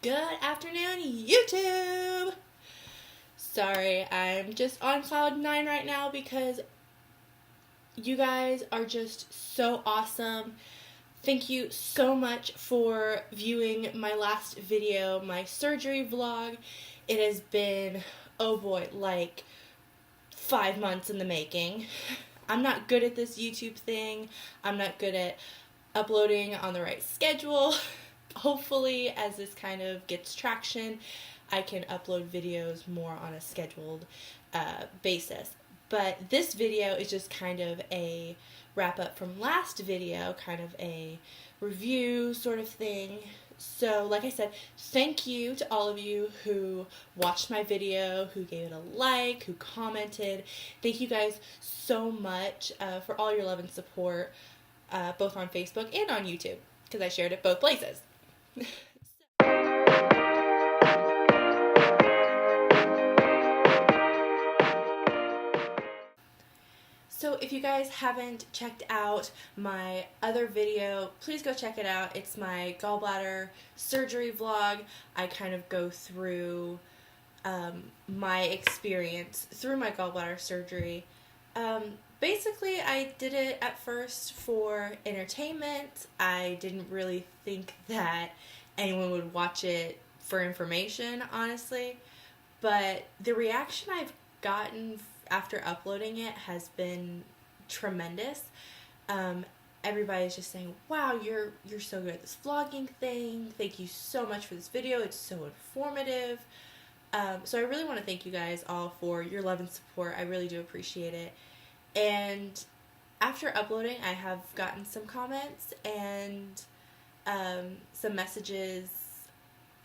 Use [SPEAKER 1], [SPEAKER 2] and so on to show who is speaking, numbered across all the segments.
[SPEAKER 1] Good afternoon, YouTube! Sorry, I'm just on cloud 9 right now because you guys are just so awesome. Thank you so much for viewing my last video, my surgery vlog. It has been, oh boy, like 5 months in the making. I'm not good at this YouTube thing. I'm not good at uploading on the right schedule. Hopefully, as this kind of gets traction, I can upload videos more on a scheduled basis. But this video is just kind of a wrap up from last video, kind of a review sort of thing. So, like I said, thank you to all of you who watched my video, who gave it a like, who commented. Thank you guys so much for all your love and support, both on Facebook and on YouTube, because I shared it both places. So if you guys haven't checked out my other video, please go check it out. It's my gallbladder surgery vlog. I kind of go through my experience through my gallbladder surgery. Basically, I did it at first for entertainment. I didn't really think that anyone would watch it for information, honestly. But the reaction I've gotten after uploading it has been tremendous. Everybody's just saying, wow, you're so good at this vlogging thing. Thank you so much for this video. It's so informative. So I really want to thank you guys all for your love and support. I really do appreciate it. And after uploading, I have gotten some comments and some messages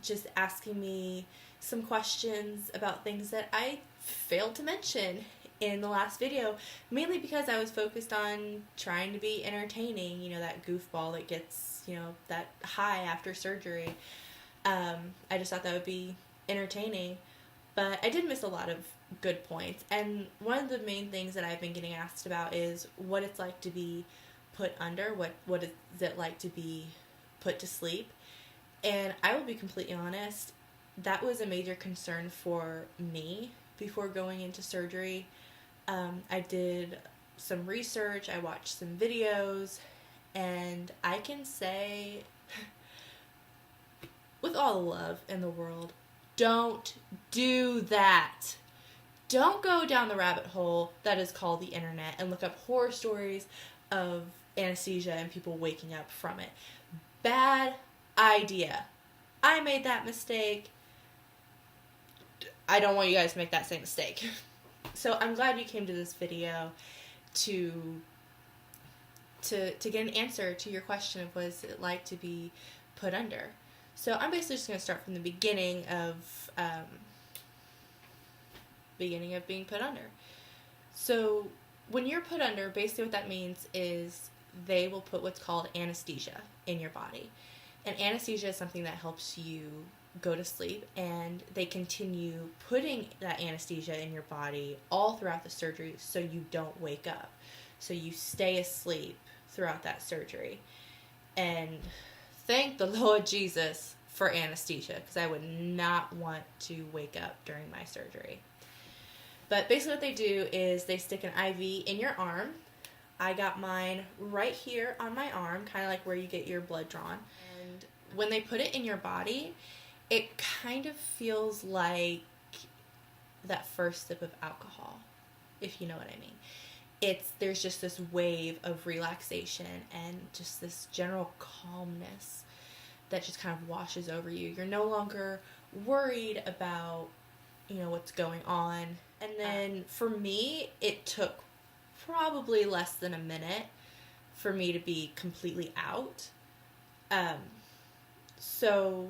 [SPEAKER 1] just asking me some questions about things that I failed to mention in the last video, mainly because I was focused on trying to be entertaining, you know, that goofball that gets, you know, that high after surgery. I just thought that would be entertaining, but I did miss a lot of good points. And one of the main things that I've been getting asked about is what it's like to be put under, what is it like to be put to sleep. And I will be completely honest, that was a major concern for me before going into surgery. I did some research, I watched some videos, and I can say, with all the love in the world, don't do that. Don't go down the rabbit hole that is called the internet and look up horror stories of anesthesia and people waking up from it. Bad idea. I made that mistake. I don't want you guys to make that same mistake. So I'm glad you came to this video to get an answer to your question of what is it like to be put under. So I'm basically just going to start from the beginning of being put under. So when you're put under, basically what that means is they will put what's called anesthesia in your body. And anesthesia is something that helps you go to sleep, and they continue putting that anesthesia in your body all throughout the surgery so you don't wake up. So you stay asleep throughout that surgery. And thank the Lord Jesus for anesthesia, because I would not want to wake up during my surgery. But basically what they do is they stick an IV in your arm. I got mine right here on my arm, kind of like where you get your blood drawn. And when they put it in your body, it kind of feels like that first sip of alcohol, if you know what I mean. There's just this wave of relaxation and just this general calmness that just kind of washes over you. You're no longer worried about, you know, what's going on. And then for me, it took probably less than a minute for me to be completely out. So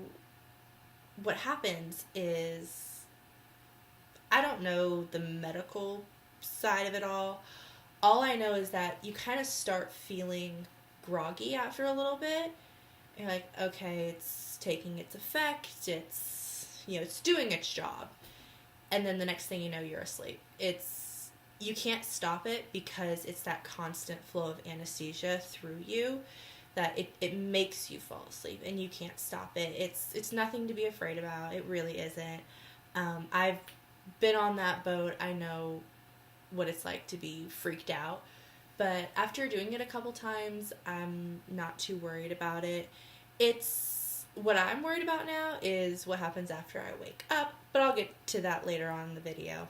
[SPEAKER 1] what happens is, I don't know the medical side of it all. All I know is that you kind of start feeling groggy after a little bit. You're like, okay, it's taking its effect. It's, you know, it's doing its job. And then the next thing you know, you're asleep. You can't stop it because it's that constant flow of anesthesia through you that it makes you fall asleep and you can't stop it. It's nothing to be afraid about. It really isn't. I've been on that boat. I know what it's like to be freaked out. But after doing it a couple times, I'm not too worried about it. What I'm worried about now is what happens after I wake up, but I'll get to that later on in the video.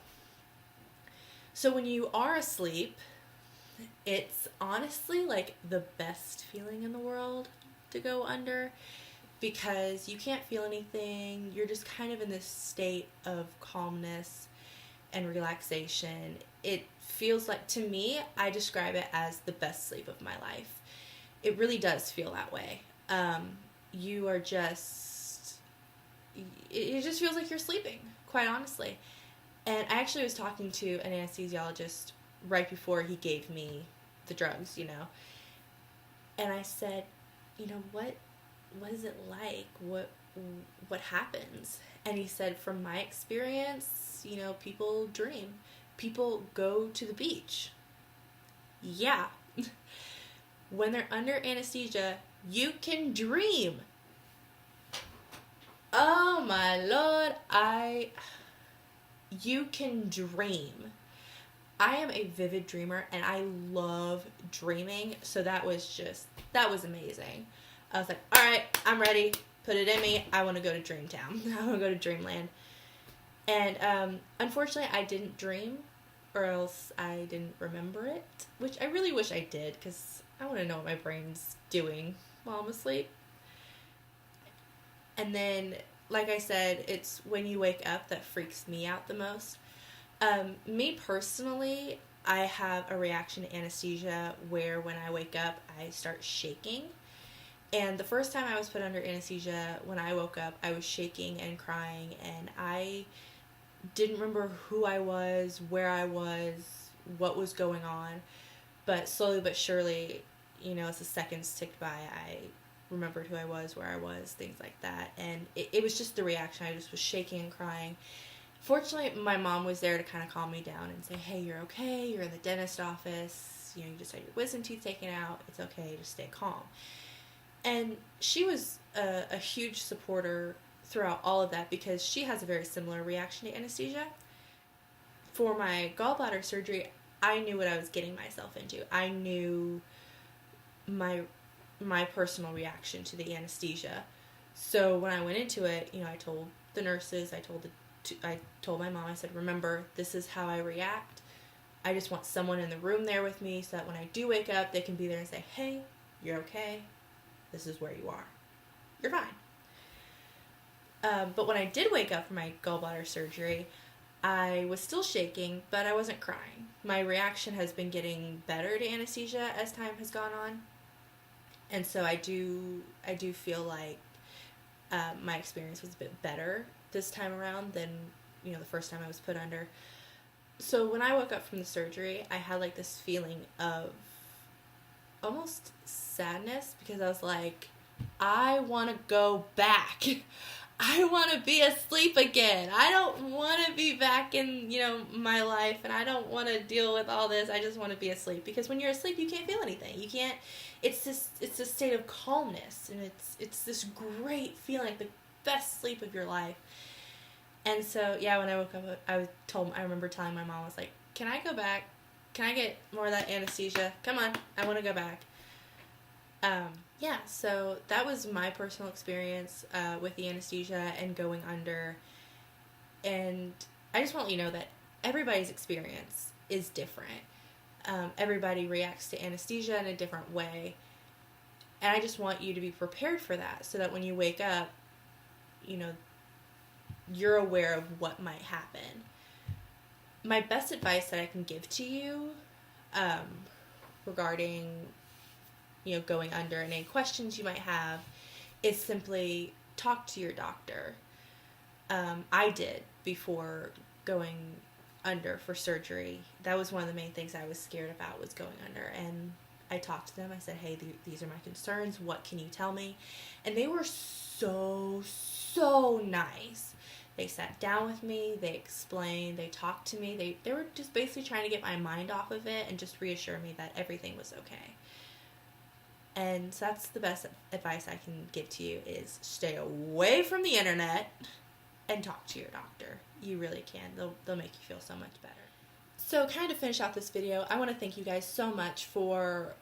[SPEAKER 1] So when you are asleep, it's honestly like the best feeling in the world to go under, because you can't feel anything. You're just kind of in this state of calmness and relaxation. It feels like, to me, I describe it as the best sleep of my life. It really does feel that way. You are just, it just feels like you're sleeping, quite honestly. And I actually was talking to an anesthesiologist right before he gave me the drugs, and I said, what is it like? What happens? And he said, from my experience, people dream. People go to the beach. Yeah. When they're under anesthesia, you can dream. Oh my Lord, you can dream. I am a vivid dreamer and I love dreaming, so that was amazing. I was like, all right, I'm ready. Put it in me. I want to go to Dreamtown. I want to go to Dreamland. And unfortunately, I didn't dream, or else I didn't remember it, which I really wish I did, because I want to know what my brain's doing while I'm asleep. And then, like I said, it's when you wake up that freaks me out the most. Me personally, I have a reaction to anesthesia where when I wake up, I start shaking. And the first time I was put under anesthesia, when I woke up, I was shaking and crying, and I didn't remember who I was, where I was, what was going on. But slowly but surely, as the seconds ticked by, I remembered who I was, where I was, things like that. And it was just the reaction. I just was shaking and crying. Fortunately, my mom was there to kind of calm me down and say, hey, you're okay, you're in the dentist office, you just had your wisdom teeth taken out, it's okay, just stay calm. And she was a huge supporter throughout all of that, because she has a very similar reaction to anesthesia. For my gallbladder surgery, I knew what I was getting myself into. I knew my personal reaction to the anesthesia. So when I went into it, I told the nurses, I told my mom, I said, remember, this is how I react. I just want someone in the room there with me so that when I do wake up, they can be there and say, hey, you're okay. This is where you are. You're fine. But when I did wake up from my gallbladder surgery, I was still shaking, but I wasn't crying. My reaction has been getting better to anesthesia as time has gone on. And so I do feel like my experience was a bit better this time around than, the first time I was put under. So when I woke up from the surgery, I had like this feeling of almost sadness, because I was like, I want to go back. I want to be asleep again. I don't want to be back in, my life, and I don't want to deal with all this. I just want to be asleep, because when you're asleep, you can't feel anything. You can't, it's a state of calmness, and it's this great feeling, the best sleep of your life. And so, yeah, when I woke up, I remember telling my mom, I was like, can I go back? Can I get more of that anesthesia? Come on, I want to go back. Yeah, so that was my personal experience with the anesthesia and going under. And I just want to let you know that everybody's experience is different. Everybody reacts to anesthesia in a different way. And I just want you to be prepared for that, so that when you wake up, you're aware of what might happen. My best advice that I can give to you regarding going under and any questions you might have is simply talk to your doctor. I did before going under for surgery. That was one of the main things I was scared about, was going under. And I talked to them. I said, hey, these are my concerns. What can you tell me? And they were so nice. They sat down with me, they explained, they talked to me, they were just basically trying to get my mind off of it and just reassure me that everything was okay. And so that's the best advice I can give to you is stay away from the internet and talk to your doctor. You really can. They'll make you feel so much better. So kind of finish out this video, I want to thank you guys so much for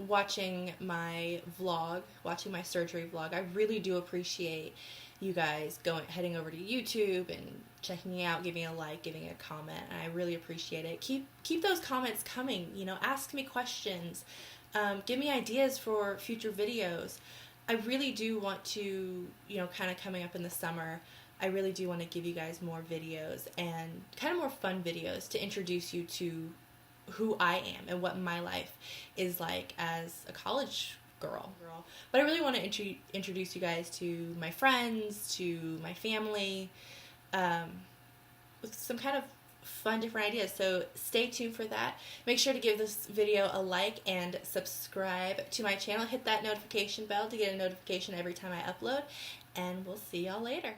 [SPEAKER 1] watching my vlog, watching my surgery vlog. I really do appreciate you guys heading over to YouTube and checking it out, giving a like, giving a comment. And I really appreciate it. Keep those comments coming. You know, ask me questions. Give me ideas for future videos. I really do want to, you know, kind of coming up in the summer, I really do want to give you guys more videos and kind of more fun videos to introduce you to who I am and what my life is like as a college girl. But I really want to introduce you guys to my friends, to my family, with some kind of fun different ideas. So stay tuned for that. Make sure to give this video a like and subscribe to my channel. Hit that notification bell to get a notification every time I upload. And we'll see y'all later.